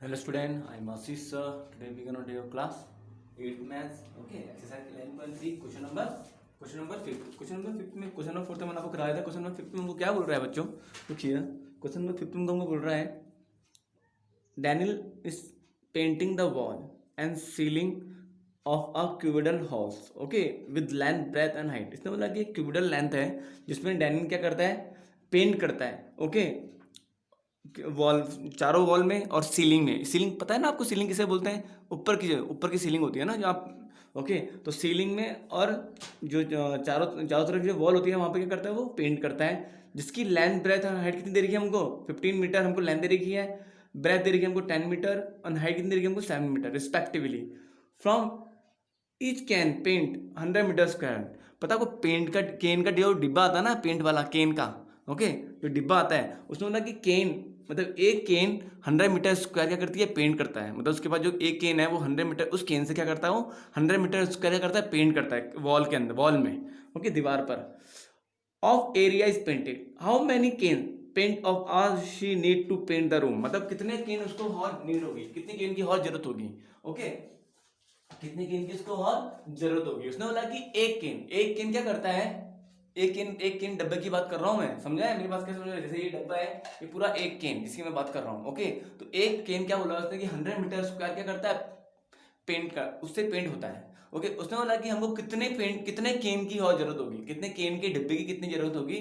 Hello student, I am Ashish sir. Today we gonna do your class 8th maths. Okay, exercise 11.3 question number 5th. Question number 5th में question number 4th मैंने आपको कराया था. Question number 5th में हमको क्या बोल रहा है बच्चों? देखिए question number 5th में हमको बोल रहा है Daniel is painting the wall and ceiling of a cubital house. Okay, with length, breadth and height. इसने बोला कि cubital length है जिसमें डैनियल क्या करता है, पेंट करता है. ओके, वॉल, चारों वॉल में और सीलिंग में. सीलिंग पता है ना आपको, सीलिंग किसे बोलते हैं? ऊपर की सीलिंग होती है ना जो आप. ओके, तो सीलिंग में और जो चारों चारों तरफ जो वॉल होती है वहाँ पे क्या करता है, वो पेंट करता है. जिसकी लेंथ, ब्रेथ और हाइट कितनी दे रखी है हमको? 15 मीटर हमको लेंथ दे रखी है, ब्रेथ दे रखी है हमको 10 मीटर और हाइट कितनी दे रखी है हमको 7 metre respectively. From each can paint 100 metre square. पता आपको पेंट का, केन का जो डिब्बा आता है ना, पेंट वाला केन का. ओके, जो डिब्बा आता है उसमें बोला कि केन, मतलब एक केन 100 मीटर स्क्वायर क्या करती है, पेंट करता है. मतलब उसके बाद जो एक केन है वो 100 मीटर, उस केन से क्या करता है, वो 100 मीटर स्क्वायर क्या करता है, पेंट करता है वॉल के अंदर, वॉल में. ओके, दीवार पर. Of area is painted, how many can paint of are she need to paint the room. मतलब कितने केन उसको और नीड होगी, कितनी केन की और जरूरत होगी. ओके, कितने केन की उसको और जरूरत होगी. उसने बोला कि एक केन क्या करता है, एक केन डब्बे की बात कर रहा हूं मैं, समझा है मेरी बात कैसे समझ रहे? जैसे ये डब्बा है, ये पूरा एक केन जिसकी मैं बात कर रहा हूँ. ओके, तो एक केन क्या बोला उसने कि 100 मीटर स्क्वायर क्या करता है, पेंट का, उससे पेंट होता है. ओके, उसने बोला कि हमको कितने केन की और जरूरत होगी, कितने केन के डिब्बे की कितनी जरूरत होगी,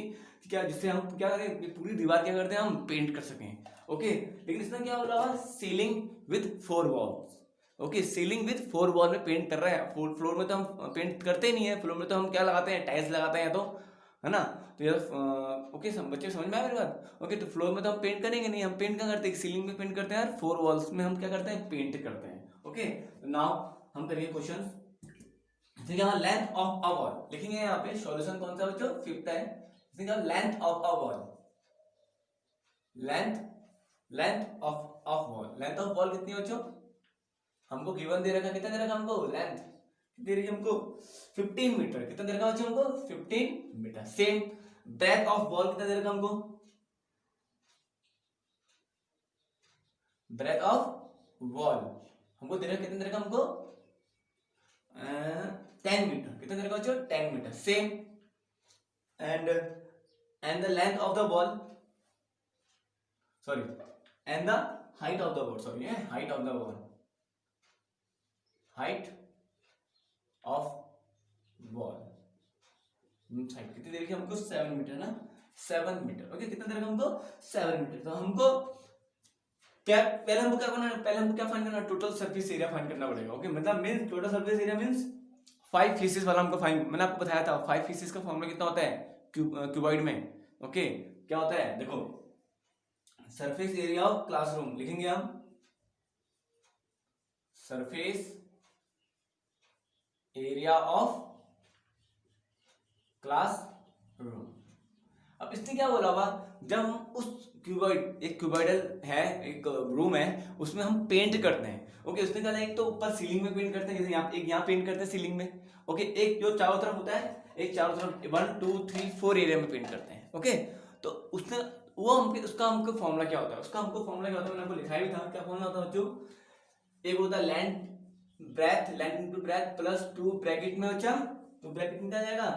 क्या जिससे हम क्या करें, ये पूरी दीवार क्या करते हैं, हम पेंट कर सकें. ओके, लेकिन इसने क्या बोला, ceiling with 4 walls. Okay, ceiling with 4 wall में पेंट कर रहे हैं. फ्लोर में तो हम पेंट करते ही नहीं है. फ्लोर में तो हम क्या लगाते हैं, टाइल्स लगाते हैं, तो है ना. तो यार ओके, बच्चे समझ में आया मेरी बात. ओके, तो फ्लोर में तो हम पेंट करेंगे नहीं, हम पेंट क्या करते हैं, सीलिंग में पेंट करते हैं, और 4 वॉल्स में हम क्या करते हैं, पेंट करते हैं. ओके, नाउ हम करेंगे क्वेश्चन. ठीक है, लेंथ ऑफ अ वॉल लिखेंगे यहाँ पे. सॉल्यूशन कौन सा बच्चों, 5th है. Length of a wall, length length of wall. Length of wall कितनी है बच्चों, हमको गिवन दे रखा, कितना दे रखा हमको, लेंथ दे रही है हमको 15 मीटर. कितना दे रखा बच्चों हमको, 15 metre. Same breadth of wall कितना दे रखा हमको, ब्रेथ ऑफ वॉल हमको दे रखा, कितना दे रखा हमको 10 मीटर. कितना दे रखा बच्चों, 10 metre. Same and the length of the wall, sorry, and the height of the wall, sorry, height of the wall, height of wall, height कितनी दे रखी हमको, 7 मीटर ना, 7 मीटर. ओके, कितना दे रखा हमको, 7 मीटर. तो हमको क्या, पहले हमको क्या करना है, पहले हमको क्या फाइंड करना है, टोटल सरफेस एरिया फाइंड करना पड़ेगा. ओके, मतलब means total surface area means 5 faeces वाला हमको फाइंड, मैंने आपको बताया था 5 फीसेस का फॉर्मूला कितना होता है क्यूबॉइड में. ओके, क्या होता है, देखो, सरफेस एरिया ऑफ क्लासरूम लिखेंगे हम, सरफेस एरिया ऑफ क्लासरूम. अब इसने क्या बोला हुआ, जब हम उस क्यूबॉइड, एक क्यूबॉइडल है, एक रूम है, उसमें हम पेंट करते हैं. ओके, उसने कहा एक तो ऊपर सीलिंग में पेंट करते हैं, जैसे यहाँ, एक यहाँ पेंट करते हैं सीलिंग में. ओके, एक जो चारों तरफ होता है, एक चारों तरफ 1 2 3 4 एरिया में पेंट करते हैं. ओके, तो उसने वो हमको, उसका हमको फॉर्मूला क्या होता है, उसका हमको फॉर्मूला क्या होता है, मैंने आपको लिखाया भी था. क्या फॉर्मूला होता है बच्चों, एक होता है length into breadth plus 2 bracket में बचा, तो ब्रैकेट में क्या जाएगा,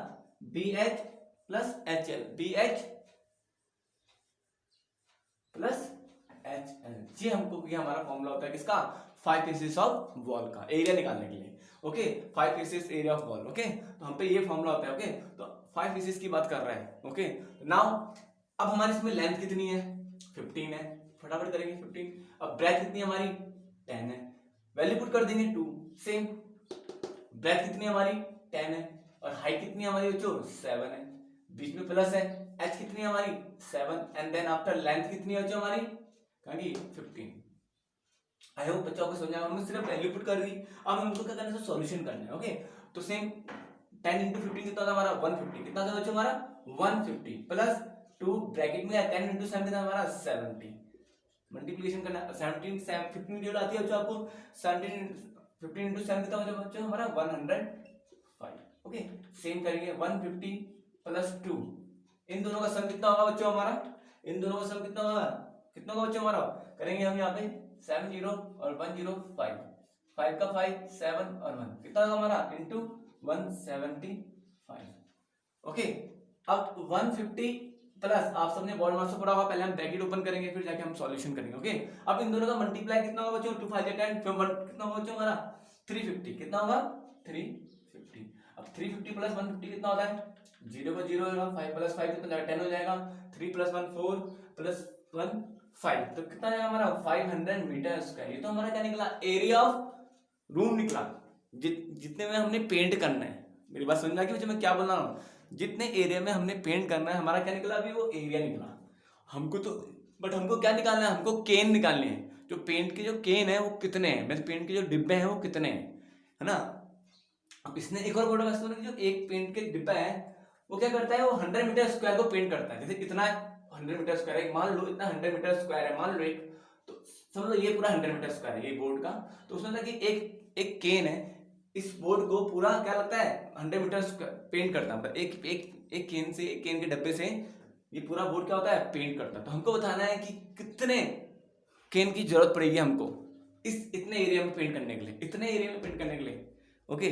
B H plus H L, B H plus H L. ये हमको, ये हमारा फॉर्मूला होता है किसका, 5 पीसेस ऑफ वॉल का एरिया निकालने के लिए. Okay, 5 pieces area of wall. Okay, तो हम पे ये फॉर्मूला होता है. ओके, तो 5 पीसेस की बात कर रहे हैं. ओके, नाउ अब हमारी इसमें लेंथ कितनी है, 15 है, फटाफट करेंगे 15. अब ब्रेथ कितनी है हमारी, 10 है, वैल्यू पुट कर देंगे 2. सेम, ब्रेथ कितनी है हमारी, 10 है, और हाइट कितनी है हमारी बच्चों, 7 है, बीच में प्लस है. एच कितनी है हमारी, 7, एंड देन आफ्टर लेंथ कितनी है बच्चों हमारी, कहेंगे 15. आई होप बच्चों को समझ आया. हमने सिर्फ वैल्यू पुट कर दी. अब हमको क्या करना है, सॉल्यूशन करना है. ओके, तो सेम 10 इंटू 15 कितना था हमारा, 150. कितना था बच्चों हमारा, 150 प्लस 2 ब्रैकेट में 10 इंटू 7 कितना हमारा, 70. मल्टीप्लिकेशन करना, 17 15 ड्यूल आती है बच्चों आपको, 17 15 इंटू 7 कितना हो बच्चों हमारा, 105. ओके, सेम करेंगे 150 प्लस 2, इन दोनों का सम कितना होगा बच्चों हमारा, इन दोनों का सम कितना होगा, कितना होगा बच्चों हमारा, करेंगे हम यहाँ पे 7 0 और 1 0 5, 5 का 5 7 और 1 कितना होगा हमारा इंटू 175। ओके, अब 150 प्लस आप सबने बोर्ड मार्क्स पढ़ा होगा, पहले हम ब्रैकेट ओपन करेंगे फिर जाके हम सॉल्यूशन करेंगे। ओके, अब इन दोनों का मल्टीप्लाई कितना होगा बच्चों, 2 5 10 फिर 1 कितना होगा बच्चों हमारा 350, कितना होगा 350। अब 350 प्लस 150 कितना होता है, 0 का 0 होगा, 5 प्लस 5 कितना 10 हो जाएगा, 3 प्लस 1 4 प्लस 1 5, तो कितना आएगा हमारा 500 मीटर स्क्वायर। ये तो हमारा क्या निकला, एरिया ऑफ रूम निकला, जितने में हमने पेंट करना है। मेरी बात समझ में आ गई मैं क्या बोल रहा हूँ, जितने एरिया में हमने पेंट करना है हमारा क्या निकला, अभी वो एरिया निकला हमको। तो बट हमको क्या निकालना है, हमको केन निकालने हैं, जो पेंट के जो केन है वो कितने हैं, मतलब पेंट के जो डिब्बे हैं वो कितने हैं, है ना। अब इसने एक और बोर्ड का जो एक पेंट के डिब्बा है वो क्या करता है, वो 100 मीटर स्क्वायर को पेंट करता है। जैसे इतना 100 मीटर स्क्वायर है, मान लो इतना 100 मीटर स्क्वायर है, मान लो एक, तो समझ लो ये पूरा 100 मीटर स्क्वायर है ये बोर्ड का। तो उसमें कि एक केन है, इस बोर्ड को पूरा क्या लगता है 100 मीटर पेंट करता है, एक एक एक केन से, एक केन के डब्बे से ये पूरा बोर्ड क्या होता है, पेंट करता है। तो हमको बताना है कि कितने केन की जरूरत पड़ेगी हमको इस इतने एरिया में पेंट करने के लिए, इतने एरिया में पेंट करने के लिए। ओके,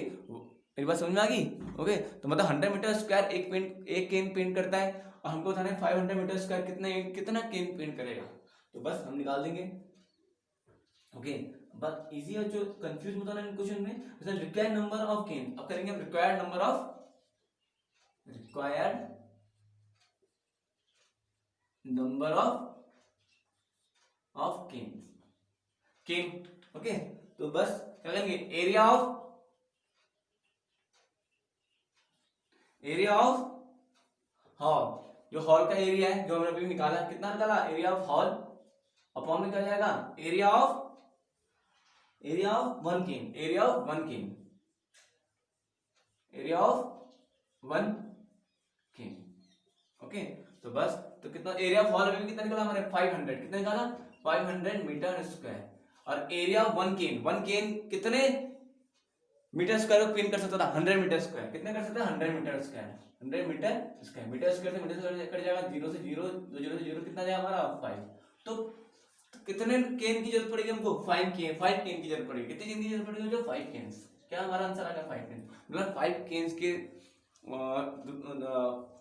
मेरी बात समझ में आ गई। ओके, तो मतलब 100 मीटर स्क्वायर एक केन पेंट करता है, और हमको बताना है 500 मीटर स्क्वायर कितना केन पेंट करेगा। तो बस हम निकाल देंगे। ओके, बस इजी है, जो कंफ्यूज मत होना इन क्वेश्चन में। जैसे रिक्वायर्ड नंबर ऑफ केन, अब करेंगे हम required number of can. Okay, तो बस क्या करेंगे, एरिया ऑफ हॉल, जो हॉल का एरिया है जो हमने अभी निकाला, कितना निकाला, एरिया ऑफ हॉल अपॉन में क्या जाएगा, area of 1 can, area of 1 can. Okay, तो बस, तो कितना एरिया ऑफ हॉल अभी कितना निकाला हमारे 500, कितना निकाला 500 मीटर स्क्वायर, और एरिया ऑफ 1 केन कितने मीटर स्क्वायर को पेंट कर सकता था, 100 मीटर स्क्वायर, कितने कर सकता है 100 metre square, 100 metre square, metre square से मीटर स्क्वायर कट जाएगा, 0 से 0, 0 से 0 कितना जाएगा हमारा 5। तो कितने केन की जरूरत पड़ेगी हमको, 5 केन की जरूरत पड़ेगी, कितने केन की जरूरत पड़ेगी, जो 5 केन। क्या हमारा आंसर आ गया 5 केन, मतलब 5 केन के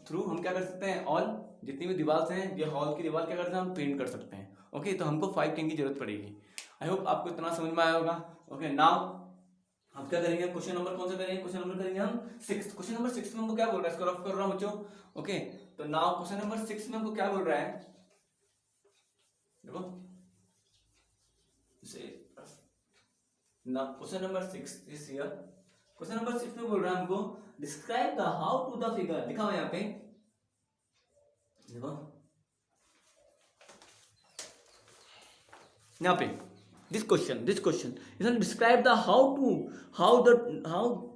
थ्रू हम क्या कर सकते हैं, ऑल जितनी भी दीवार हैं, ये हॉल की दीवार क्या करते हैं, हम पेंट कर सकते हैं। ओके, तो हमको 5 केन की जरूरत पड़ेगी। आई होप आपको इतना समझ में आया होगा। ओके, नाउ हम क्या करेंगे, क्वेश्चन नंबर कौन सा करेंगे, क्वेश्चन नंबर करेंगे हम 6। क्वेश्चन नंबर 6 में हमको क्या बोल रहा है, इसको रफ कर रहा हूं बच्चों। ओके, तो नाउ क्वेश्चन नंबर 6 में हमको क्या बोल रहा है, देखो question number 6 is here. Question number 6 में बोल रहा है हमको describe the how to the figure, लिखा हुआ है यहाँ पे, देखो यहाँ पे this question is describe the how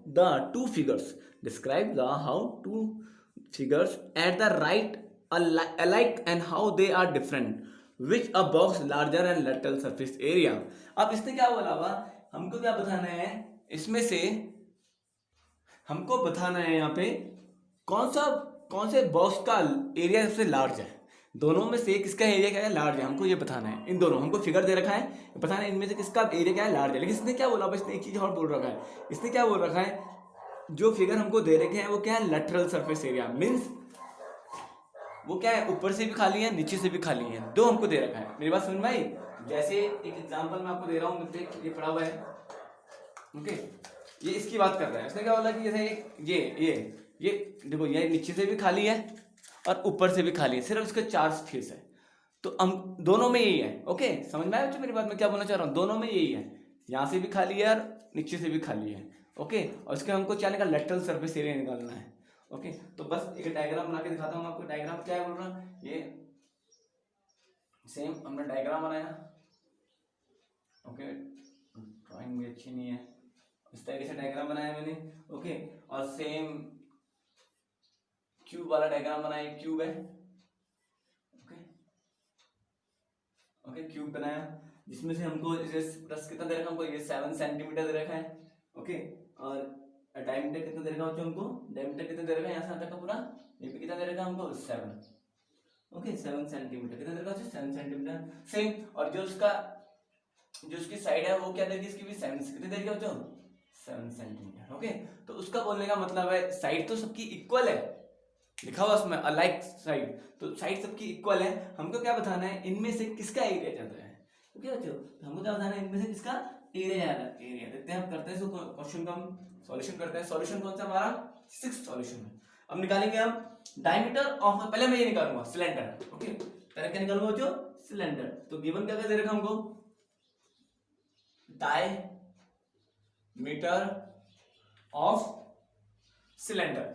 the two figures, describe the how two figures at the right alike and how they are different, which a box larger and lateral surface area। अब इसने क्या बोला हुआ, हमको क्या बताना है, इसमें से हमको बताना है यहाँ पे कौन से बॉक्स का एरिया सबसे लार्ज है, दोनों में से किसका एरिया क्या है, लार्ज है, हमको ये बताना है। इन दोनों हमको फिगर दे रखा है, बताना है इनमें से किसका एरिया क्या है, लार्ज है। लेकिन इसने क्या बोला, इसने एक चीज और बोल रखा है, इसने क्या बोल रखा है, जो फिगर हमको दे रखे हैं वो क्या है, लेटरल सरफेस एरिया, मीन्स वो क्या है, ऊपर से भी खाली है नीचे से भी खाली है, दो हमको दे रखा है। मेरी बात समझ में आई। जैसे एक एग्जाम्पल मैं आपको दे रहा हूँ, ये पड़ा हुआ है। ओके, ये इसकी बात कर रहा है। इसने क्या बोला कि जैसे ये देखो, ये नीचे से भी खाली है और ऊपर से भी खाली है, सिर्फ इसके 4 फेस है, तो हम दोनों में यही है। ओके, समझ में आया बच्चों मेरी बात, मैं क्या बोलना चाह रहा हूँ, दोनों में यही है, यहाँ से भी खाली है और नीचे से भी खाली है। ओके, और इसके हमको क्या निकालना, लेटरल सरफेस एरिया निकालना है। ओके, तो बस एक डायग्राम बना के दिखाता हूँ आपको। डायग्राम क्या है बोल रहा हूँ, ये सेम हमने डायग्राम बनाया। ओके, ड्राइंग भी अच्छी नहीं है, इस तरीके से डायग्राम बनाया मैंने। ओके, और सेम क्यूब वाला डायग्राम बनाया, क्यूब है। ओके, क्यूब बनाया, जिसमें से हमको प्लस कितना दे रखा है, हमको ये 7 सेंटीमीटर दे रखा है। ओके, और डायमीटर कितना दे रखा है हमको, डायमीटर कितना दे रखा है, यहाँ से तक का पूरा, ये पे कितना दे रखा है हमको 7। ओके 7 सेंटीमीटर, कितना देगा बच्चों 7 सेंटीमीटर। सेम, और जो उसकी साइड है वो क्या देगी इसकी भी 7, कितनी देगी बच्चों 7 सेंटीमीटर। ओके, तो उसका बोलने का मतलब है साइड तो सबकी इक्वल है, लिखा हुआ उसमें अलाइक साइड, तो साइड सबकी इक्वल है, हमको क्या बताना है इनमें से किसका एरिया ज्यादा है। ओके बच्चों, तो हमको क्या बताना है इनमें से किसका एरिया ज्यादा। एरिया देखते हैं, हम करते हैं इसको क्वेश्चन का हम सॉल्यूशन करते हैं। सॉल्यूशन कौन सा हमारा 6th सॉल्यूशन है। अब निकालेंगे हम डायमीटर ऑफ, पहले मैं ये निकालूंगा सिलेंडर। ओके, पहले क्या निकालूंगा बच्चों सिलेंडर। तो गिवन क्या दे रखा हमको डायमीटर ऑफ सिलेंडर,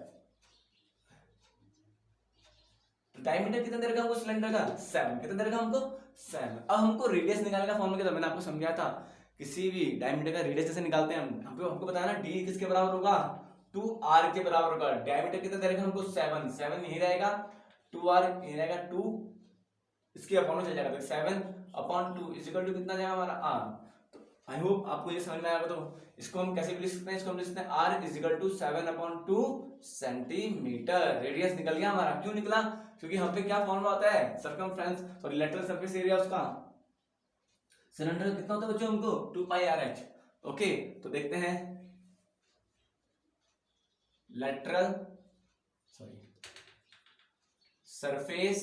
डायमीटर कितना दे रखा हमको सिलेंडर का 7, कितना दे रखा हमको 7। अब हमको रेडियस निकालने का फॉर्मूला क्या था, मैंने आपको समझाया था किसी भी डायमीटर का रेडियस कैसे निकालते हैं हमको बताया ना, डी किसके बराबर होगा 2r के बराबर होगा। डायमीटर कितना दे रखा हमको 7, 7 यही रहेगा, 2r यही रहेगा 2, इसके अपॉन चल जाएगा, तो 7/2 इक्वल टू कितना जाएगा हमारा r। तो आई होप आपको ये समझ में आएगा। तो इसको हम कैसे भी लिख सकते हैं, इसको हम लिख सकते हैं r equal to 7/2 centimetre. Radius निकल गया हमारा, क्यों निकला, क्योंकि हम पे क्या फॉर्मूला होता है circumference, sorry lateral surface area उसका सिलेंडर कितना होता है बच्चों हमको 2πrh। ओके, तो देखते हैं lateral surface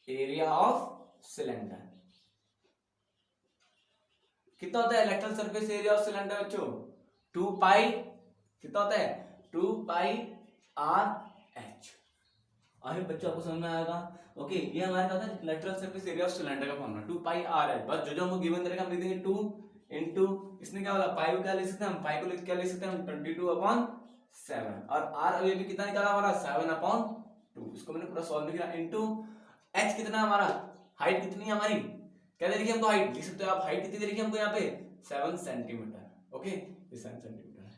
area of cylinder कितना होता है, lateral surface area of cylinder बच्चों 2π, कितना होता है 2πrh। आई बच्चों आपको समझ में आएगा। ओके, ये हमारे क्या था lateral surface area of cylinder का फॉर्मूला 2πrh। बस जो हमको गिवन दे रखा हम लिख देंगे 2 इंटू, इसने क्या बोला पाई को क्या लिख सकते हैं हम, पाई को क्या लिख सकते हैं हम 22/7, और r अभी भी कितना निकाला हमारा 7/2, इसको मैंने पूरा सॉल्व किया, इंटू h कितना हमारा, हाइट कितनी है हमारी, क्या दे रखी हमको हाइट, लिख सकते हो आप हाइट कितनी दे रखी हमको यहाँ पे 7 सेंटीमीटर। ओके, ये 7 सेंटीमीटर है।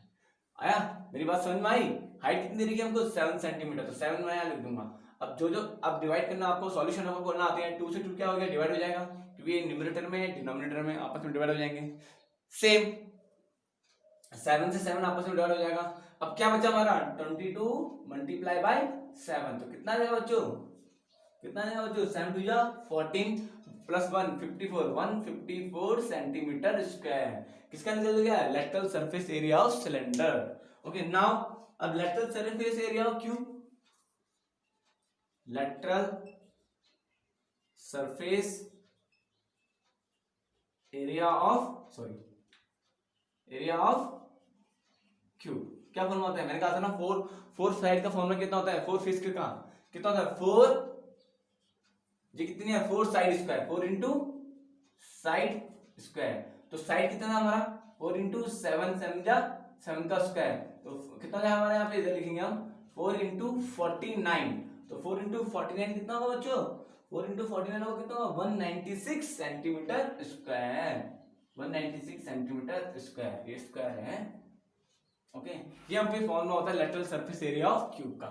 आया मेरी बात समझ में आई, हाइट कितनी दे रखी है हमको 7 सेंटीमीटर, तो 7 मैं यहाँ लिख दूंगा। अब जो अब डिवाइड करना आपको सॉल्यूशन आपको करना आते हैं, 2 से 2 क्या हो गया डिवाइड हो जाएगा, क्योंकि ये न्यूमरेटर में डिनोमिनेटर में आपस में डिवाइड हो जाएंगे। सेम 7 से 7 आपस में डिवाइड हो जाएगा। अब क्या बचा हमारा 22 मल्टीप्लाई बाय 7, तो कितना आएगा बच्चों, कितना आएगा बच्चों 7 2 जा 14 प्लस 1 54, 154 सेंटीमीटर स्क्वायर। किसका निकल गया lateral surface area of cylinder. Okay, now अब lateral surface area of cube, lateral surface area of area of cube क्या फॉर्मूला होता है, मैंने कहा था ना 4 साइड का फॉर्मूला कितना होता है, 4 फेस का कितना होता है 4, ये कितनी है 4 side square, 4 into side square, तो साइड कितना है हमारा 4 इंटू 7 7 का स्क्वायर, तो कितना है हमारे यहाँ पे इधर लिखेंगे हम 4 इंटू 49, तो 4 इंटू 49 कितना होगा बच्चों, 4 इंटू 49 होगा कितना होगा 196 सेंटीमीटर स्क्वायर, 196 सेंटीमीटर स्क्वायर, ये स्क्वायर है। ओके, ये हम पे फॉर्मूला होता है lateral surface area of cube का।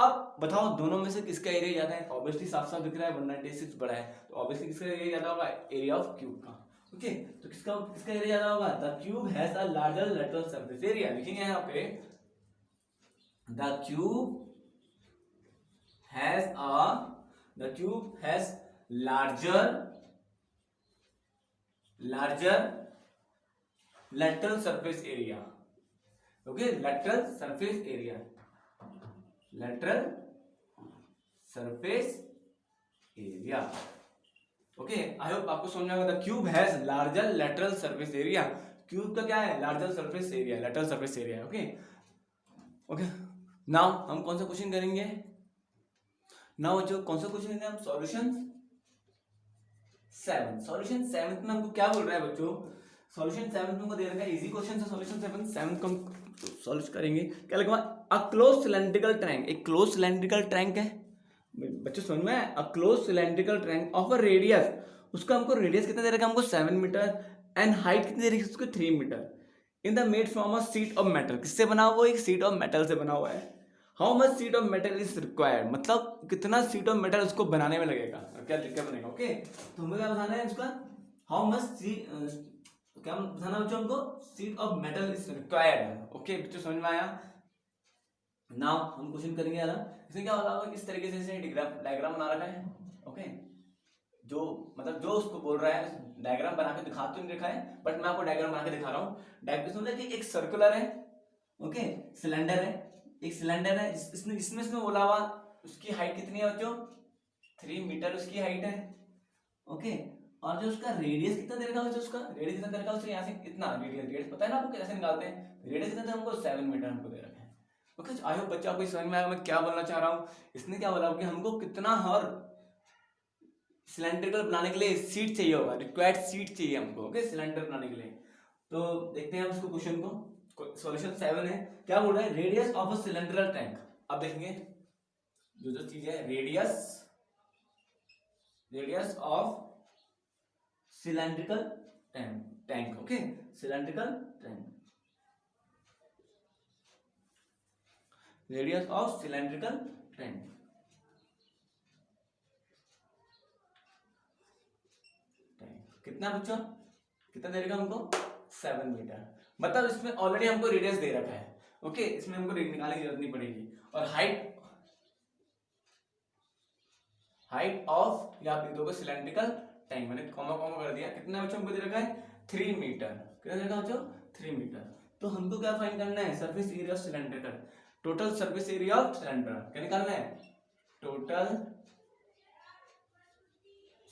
अब बताओ दोनों में से किसका एरिया ज्यादा है, ऑब्वियसली साफ साफ दिख रहा है 196 बड़ा है, तो ऑब्वियसली किसका एरिया ज्यादा होगा, एरिया ऑफ क्यूब का। ओके, तो किसका एरिया ज्यादा होगा, the cube has a larger lateral surface area, लिखेंगे यहाँ पे the cube has larger lateral surface area। Okay, lateral surface area, lateral surface area। Okay, I hope आपको समझ में आएगा। The cube has larger lateral surface area, cube का क्या है larger surface area, lateral surface area। Okay okay, now हम कौन सा क्वेश्चन करेंगे, नाउ जो कौन सा क्वेश्चन है हम सॉल्यूशन 7। सॉल्यूशन 7 में हमको क्या बोल रहा है बच्चों, सॉल्यूशन 7 में हमको दे रखा है इजी क्वेश्चन है। सॉल्यूशन 7 को हम सॉल्व करेंगे, क्या लिखा अ क्लोज सिलेंड्रिकल ट्रायंगल, एक क्लोज सिलेंड्रिकल ट्रायंगल है बच्चों समझ में, a close cylindrical triangle of a radius, उसका हमको रेडियस कितना दे रखा है हमको 7 मीटर एंड हाइट कितनी दे रखी है उसको 3 metre, in the made from a sheet of metal, किससे बना हुआ है एक शीट ऑफ मेटल से बना हुआ है। How much sheet of metal is required, मतलब कितना शीट ऑफ मेटल उसको बनाने में लगेगा, क्या लिख के बनेगा। ओके, तो हमें क्या बताना है इसका, हाउ मच क्या बताना बच्चों हमको, sheet of metal is required. Okay बच्चों समझ में आया। नाउ हम क्वेश्चन करेंगे यार, इसमें क्या होगा, इस तरीके से इसने डायग्राम बना रखा है। ओके, जो मतलब जो उसको बोल रहा है डायग्राम बना के दिखा तो नहीं रखा है, बट मैं आपको डायग्राम बना के दिखा रहा हूँ। डायग्राम एक सर्कुलर है, ओके, सिलेंडर है, एक सिलेंडर है, इसमें बोला हुआ उसकी हाइट कितनी है बच्चों, 3 मीटर उसकी हाइट है। ओके, और जो उसका रेडियस कितना दे रखा है, उसका रेडियस कितना दे रखा है, उससे यहाँ से इतना रेडियस पता है ना आपको कैसे निकालते हैं, रेडियस कितना था हमको 7 मीटर हमको दे रखा है। ओके, आई होप बच्चा आपको समझ में आया मैं क्या बोलना चाह रहा हूँ। इसने क्या बोला कि हमको कितना और सिलेंड्रिकल बनाने के लिए सीट चाहिए होगा, रिक्वायर्ड सीट चाहिए हमको, ओके, सिलेंडर बनाने के लिए। तो देखते हैं हम उसको क्वेश्चन को, सॉल्यूशन 7 है, क्या बोल रहा है, radius of a cylindrical tank. अब देखेंगे जो चीज है, radius of cylindrical tank, okay, cylindrical tank, radius of cylindrical tank. कितना बच्चों, कितना दे रखा हमको, 7 मीटर। मतलब इसमें ऑलरेडी हमको रेडियस दे रखा है, ओके, इसमें हमको निकालने की जरूरत नहीं पड़ेगी। और हाइट ऑफ या आप लिख दोगे सिलेंड्रिकल टैंक, मैंने कॉमा कर दिया, कितना बच्चों हमको दे रखा है, 3 मीटर। कितना दे रखा बच्चों, 3 मीटर। तो हमको क्या फाइंड करना है, surface area of cylindrical, total surface area of cylinder, क्या निकालना है, total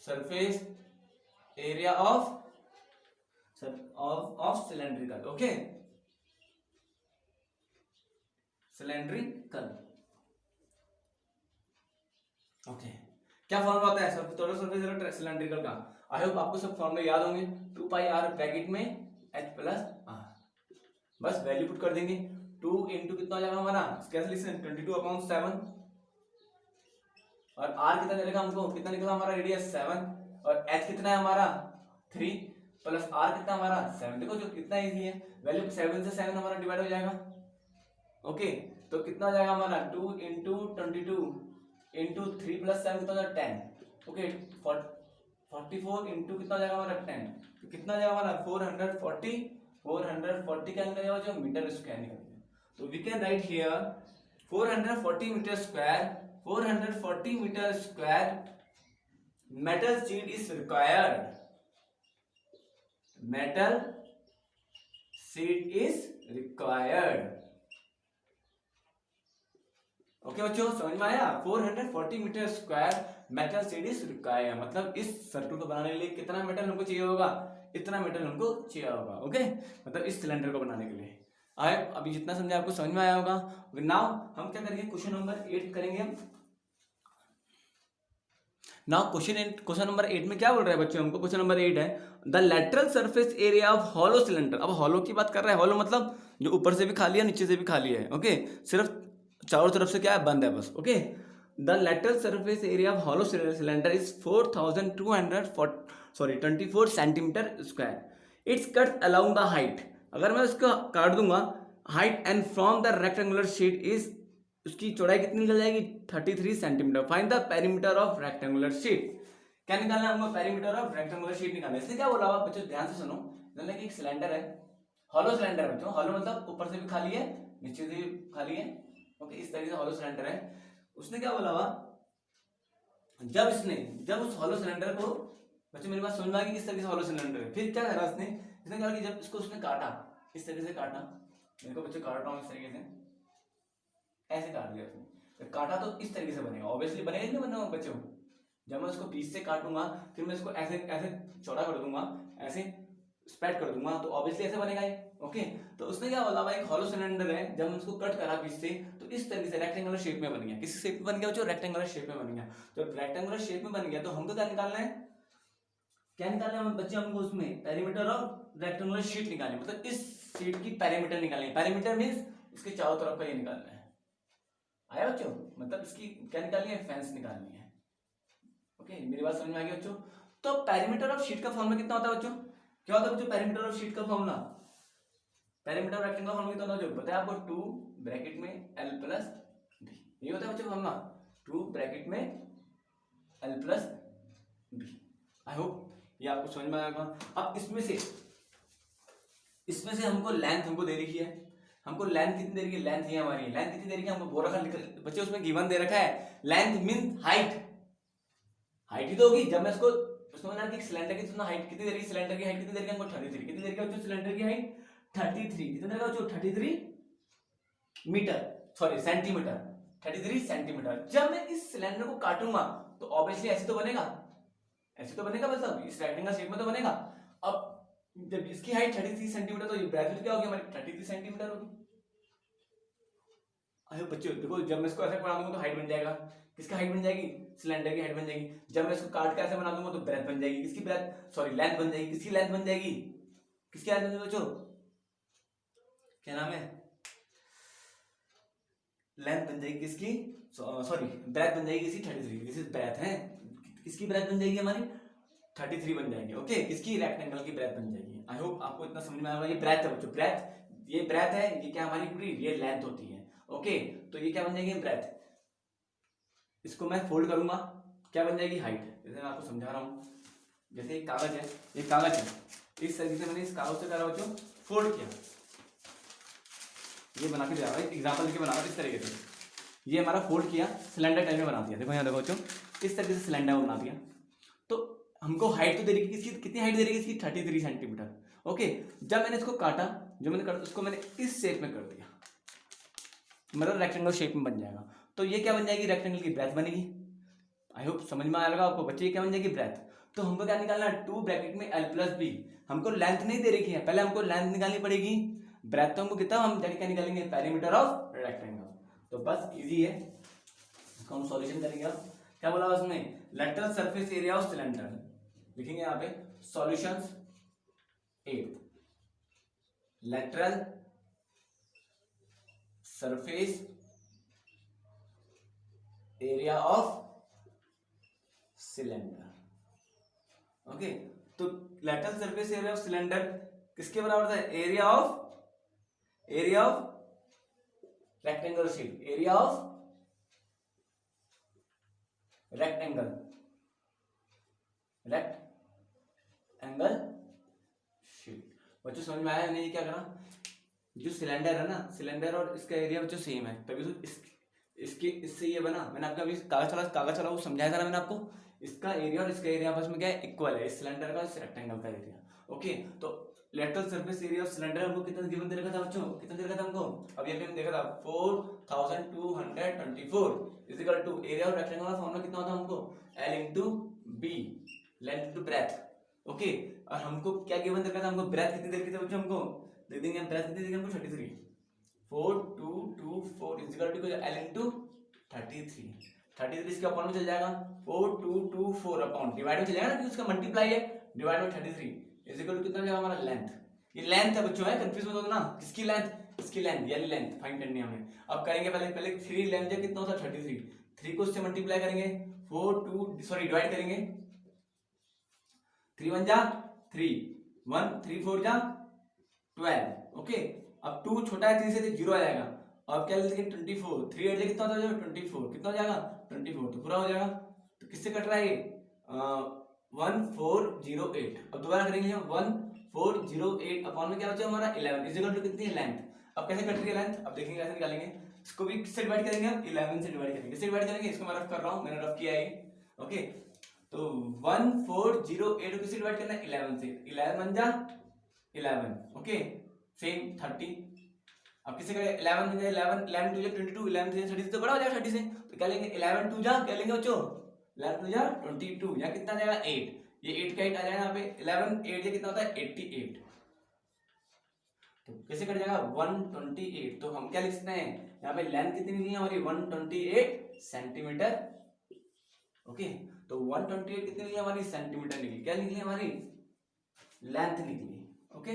surface area of cylindrical, okay, cylindrical, okay. क्या फॉर्मूला होता है टोटल सरफेस एरिया सिलेंड्रिकल का, आई होप आपको सब फॉर्मूले याद होंगे। 2 पाई r ब्रैकेट में h प्लस r, बस वैल्यू पुट कर देंगे। 2 इंटू कितना हो जाएगा हमारा, कैलकुलेशन 22/7, और r कितना निकलेगा हमको, कितना निकला हमारा रेडियस 7, और h कितना है हमारा 3, प्लस r कितना हमारा 7। देखो जो कितना इजी है, वैल्यू 7 से 7 हमारा डिवाइड हो जाएगा, ओके। तो कितना हो जाएगा हमारा 2 इंटू 22 इंटू 3 प्लस 7 कितना हो जाएगा 10, ओके, 44 इंटू कितना हो जाएगा हमारा 10, तो कितना हो जाएगा हमारा 440 क्या निकल जाएगा जो मीटर स्क्वायर निकल जाएगा। तो we can write here 440 metre square, 440 metre square metal sheet is required, metal sheet is required, okay बच्चों, समझ में आया। 440 metre square metal sheet is required, मतलब इस सर्कल को बनाने के लिए कितना मेटल हमको चाहिए होगा, इतना मेटल हमको चाहिए होगा, ओके, मतलब इस सिलेंडर को बनाने के लिए। आए अभी जितना समझा आपको समझ में आया होगा। नाउ हम क्या करेंगे, क्वेश्चन नंबर 8 करेंगे हम। नाउ क्वेश्चन नंबर 8 में क्या बोल रहा है बच्चों हमको, क्वेश्चन नंबर 8 है the lateral surface area of hollow cylinder. अब हॉलो की बात कर रहा है, हॉलो मतलब जो ऊपर से भी खाली है नीचे से भी खाली है, ओके, सिर्फ चारों तरफ से क्या है, बंद है बस, okay. The lateral surface area of hollow cylinder is 24 centimetre square, it's cut along the height. अगर मैं उसको काट दूंगा height and from the rectangular sheet is, उसकी चौड़ाई कितनी निकल जाएगी 33 centimetre. Find the perimeter of rectangular sheet, क्या निकालना है हमको, पेरीमीटर ऑफ रेक्टेंगुलर शीट निकालना है। इसलिए क्या बोला हुआ बच्चों, ध्यान से सुनो, मतलब कि एक सिलेंडर है, हॉलो सिलेंडर बच्चों, हॉलो मतलब ऊपर से भी खाली है नीचे से भी खाली है, ओके, इस तरीके से हॉलो सिलेंडर है। उसने क्या बोला हुआ, जब उस हॉलो सिलेंडर को, बच्चों मेरी बात समझ में आ गई, किस तरीके से हॉलो सिलेंडर है। फिर क्या करा इसने कहा कि जब इसको उसने काटा, इस तरीके से काटा, मेरे को बच्चों काट रहा हूँ इस तरीके से, ऐसे काट दिया उसने, काटा तो इस तरीके से बनेगा, ऑब्वियसली बनेगा नहीं बनेगा बच्चों। जब मैं उसको बीच से काटूंगा फिर मैं इसको ऐसे ऐसे चौड़ा कर दूंगा, ऐसे स्प्रेड कर दूंगा, तो ऑब्वियसली ऐसे बनेगा ये, ओके। तो उसने क्या बोला भाई, एक हॉलो सिलेंडर है, जब हम उसको कट करा बीच से तो इस तरीके से रेक्टेंगुलर शेप में बन गया। किस शेप में बन गया बच्चों, रेक्टेंगुलर शेप में बन गया। तो रेक्टेंगुलर शेप में बन गया तो हमको क्या निकालना है, क्या निकालना है बच्चे हमको, उसमें पेरीमीटर ऑफ रेक्टेंगुलर शीट निकालनी, मतलब इस शीट की पेरीमीटर निकालनी है। पेरीमीटर मींस इसके चारों तरफ का ये निकालना है, आया बच्चों, मतलब इसकी क्या निकालनी है, फेंस निकालनी है, ओके, मेरी बात समझ में आ गई बच्चों। तो पेरीमीटर ऑफ शीट का फॉर्मूला कितना होता है बच्चों, क्या होता है बच्चों पेरीमीटर ऑफ शीट का formula, perimeter of rectangular formula कितना होता है, जो बताया आपको 2 ब्रैकेट में l प्लस b, ये होता है बच्चों फॉर्मूला, 2 ब्रैकेट में l plus b। I hope ये आपको समझ में आएगा। अब इसमें से हमको लेंथ हमको दे रखी है, हमको लेंथ कितनी दे रही है, लेंथ ये हमारी लेंथ कितनी दे रही है हमको बोल रखा बच्चे, उसमें गिवन दे रखा है लेंथ मीन हाइट, हाइट ही तो होगी। जब मैं इसको उसमें ना कि सिलेंडर की हाइट कितनी दे रही है, सिलेंडर की हाइट कितनी दे रही है हमको 33, कितनी दे रही है बच्चों सिलेंडर की हाइट 33, कितनी दे रहा है बच्चों 33 मीटर, सॉरी सेंटीमीटर, 33 सेंटीमीटर। जब मैं इस सिलेंडर को काटूंगा तो ऑब्वियसली ऐसे तो बनेगा, ऐसे तो बनेगा, मतलब इस रेक्टेंगल शेप में तो बनेगा। अब जब इसकी हाइट 33 सेंटीमीटर तो ये ब्रैकेट क्या होगी हमारी 33 सेंटीमीटर होगी। अरे बच्चों देखो, जब मैं इसको ऐसे बना दूंगा तो हाइट बन जाएगा, किसका हाइट बन जाएगी, सिलेंडर की हाइट बन जाएगी। जब मैं इसको काट के ऐसे बना दूंगा तो ब्रेथ बन जाएगी, किसकी ब्रेथ, सॉरी लेंथ बन जाएगी, किसकी लेंथ बन जाएगी, किसकी लेंथ बन जाएगी बच्चों, क्या नाम है, लेंथ बन जाएगी किसकी, सॉरी ब्रेथ बन जाएगी किसकी 33, दिस इज ब्रेथ है, किसकी ब्रेथ बन जाएगी हमारी 33 बन जाएगी। ओके, किसकी, रेक्टेंगल की ब्रेथ बन जाएगी। आई होप आपको इतना समझ में आएगा। ये ब्रेथ है बच्चों, ब्रेथ, ये ब्रेथ है, ये क्या हमारी पूरी ये लेंथ होती है। ओके, तो ये क्या बन जाएगी ब्रेथ, इसको मैं फोल्ड करूंगा क्या बन जाएगी हाइट। जैसे मैं आपको समझा रहा हूं, जैसे एक कागज है, ये कागज है, इस तरीके से मैंने इस कागज से करा बच्चों फोल्ड किया, ये बना के दे रहा है एग्जाम्पल लेके बना रहा हूं इस तरीके से, ये हमारा फोल्ड किया सिलेंडर टाइप में बना दिया। देखो यहाँ देखो बच्चों, इस तरीके से सिलेंडर बना दिया। तो हमको हाइट तो दे रही है किसकी, कितनी हाइट दे रही है इसकी 33 सेंटीमीटर। ओके, जब मैंने इसको काटा, जो मैंने काटा उसको मैंने इस शेप में कर दिया, मतलब रेक्टेंगल शेप में बन जाएगा। तो ये क्या बन जाएगी, रेक्टेंगल की ब्रेथ बनेगी। आई होप समझ में आएगा आपको बच्चे, क्या बन जाएगी ब्रेथ। तो हमको क्या निकालना है, 2 ब्रैकेट में l प्लस बी, हमको लेंथ नहीं दे रखी है, पहले हमको लेंथ निकालनी पड़ेगी, ब्रेथ तो हमको कितना, हम जाके क्या निकालेंगे, पेरीमीटर ऑफ रेक्टेंगल। तो बस इजी है, इसको हम सॉल्यूशन करेंगे। अब क्या बोला उसमें, lateral surface area of cylinder, लिखेंगे यहाँ पे solutions 8, lateral surface area of cylinder. Okay, तो lateral surface area of cylinder किसके बराबर था, area of rectangle shape, area of rectangle shape. बच्चों समझ में आया नहीं, क्या करा, जो सिलेंडर है ना, सिलेंडर और इसका एरिया बच्चों सेम है, तभी तो इसके इससे ये बना। मैंने आपका अभी कागज चला वो समझाया था ना मैंने आपको, इसका एरिया और इसका एरिया आपस में क्या है, इक्वल है, इस सिलेंडर का इस रेक्टेंगल का एरिया। ओके, तो lateral surface area of cylinder हमको कितना गिवन दे रखा था बच्चों, कितना दे रखा था हमको, अभी अभी हम देखा था 4224 is equal to area of rectangle का फॉर्मूला कितना होता है हमको, L into B, length into breadth. Okay, और हमको क्या गिवन दे रखा था, हमको ब्रेथ कितनी दे रखी थी बच्चों, हमको दे देंगे हम ब्रेथ कितनी देंगे हमको 33, 4224 is equal to L into 33, 33 इसके अपॉन में चल जाएगा, 4224 अपॉन डिवाइड में चल जाएगा ना, कि उसका मल्टीप्लाई है, डिवाइड में 33 इज इक्वल टू कितना जाएगा हमारा लेंथ। ये लेंथ है बच्चों, है कंफ्यूज मत होना, किसकी लेंथ, इसकी लेंथ, यानी लेंथ फाइंड करनी है हमें। अब करेंगे पहले 3 लेंथ है कितना होता है 33, 3 को उससे मल्टीप्लाई करेंगे, डिवाइड करेंगे, 3 1 जा 3, 1 3 4 जा 12। ओके, अब 2 छोटा है 3 से, 0 आ जाएगा। अब क्या लेंगे 24, 3 8 कितना होता है 24, कितना हो जाएगा 24, तो पूरा हो जाएगा। तो किससे कट रहा है ये 1408। अब दोबारा करेंगे हम 1408 अपॉन में क्या बचा हमारा 11 इज इक्वल टू कितनी है लेंथ। अब कैसे कट रही है लेंथ, अब देखेंगे कैसे निकालेंगे, इसको भी किससे डिवाइड करेंगे हम 11 से डिवाइड करेंगे, किससे डिवाइड करेंगे, इसको मैं रफ कर रहा हूँ, मैंने रफ किया है। ओके, तो 1408 किससे डिवाइड करना है 11 से, 11 बन जा 11। ओके, सेम 30, अब किससे करें 11 बन जाए 11 11 2 जा 22, 11 से 30 तो बड़ा हो जाएगा 30 से, तो क्या लेंगे 11 2 जा, क्या लेंगे बच्चों 11 2 जा 22, या कितना जाएगा 8, ये 8 का 8 आ जाएगा यहाँ पे, 11 8 से कितना होता है 88, तो कैसे कट जाएगा 128। तो हम क्या लिख सकते हैं यहाँ पे लेंथ कितनी निकली है हमारी 128 सेंटीमीटर। ओके, तो 128 कितनी निकली हमारी सेंटीमीटर निकली, क्या निकली हमारी लेंथ निकली। ओके,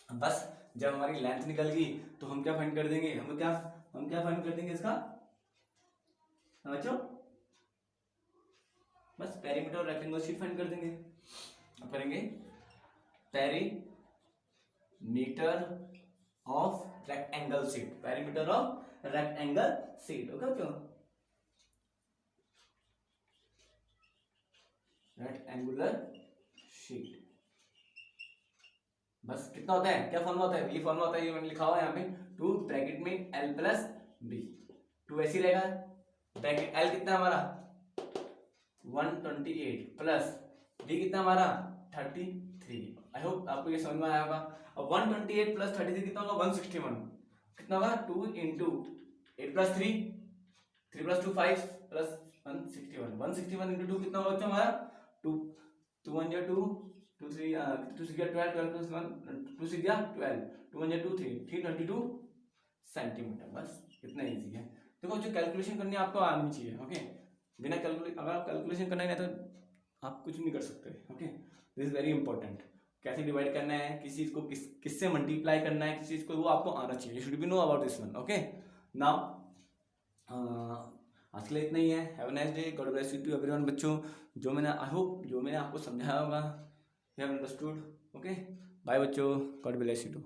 बस जब हमारी लेंथ निकल गई तो हम क्या फाइंड कर देंगे, हम क्या फाइंड कर देंगे इसका बच्चों, बस पेरीमीटर और रेक्टेंगल शेप फाइंड कर देंगे। अब करेंगे perimeter of rectangle shape, perimeter of rectangle shape. Okay बच्चों, रेक्टेंगुलर शीट बस कितना होता है, क्या फॉर्मूला होता है, ये फॉर्मूला होता है, ये मैंने लिखा हुआ है यहाँ पे, 2 ब्रैकेट में l प्लस b, 2 ऐसे ही रहेगा, ब्रैकेट l कितना हमारा 128 प्लस b कितना हमारा 33। आई होप आपको ये समझ में आया होगा। अब 128 प्लस 33 कितना होगा 161, कितना होगा 2 into 8 plus 3, 3 plus 2 5 plus 161, 161 into 2 कितना होगा बच्चों हमारा 2, 2 1 2, 2 3 2 6 12, 12 प्लस 1 2 6 12, 2 1 2 3 322 सेंटीमीटर। बस इतना इजी है। देखो जो कैलकुलेशन करनी है आपको आनी चाहिए, ओके, बिना कैलकुलेशन, अगर आप कैलकुलेशन करना है तो आप कुछ नहीं कर सकते, okay, this is very important. कैसे डिवाइड करना है, किस चीज को किससे मल्टीप्लाई करना है, किस चीज को, वो आपको आना चाहिए, you should be know about this one, okay. Now आज के लिए इतना ही है। Have a nice day, God bless you to everyone. बच्चों जो मैंने, आई होप जो मैंने आपको समझाया होगा, you have understood, okay. Bye बच्चों, गॉड ब्लेस यू टू।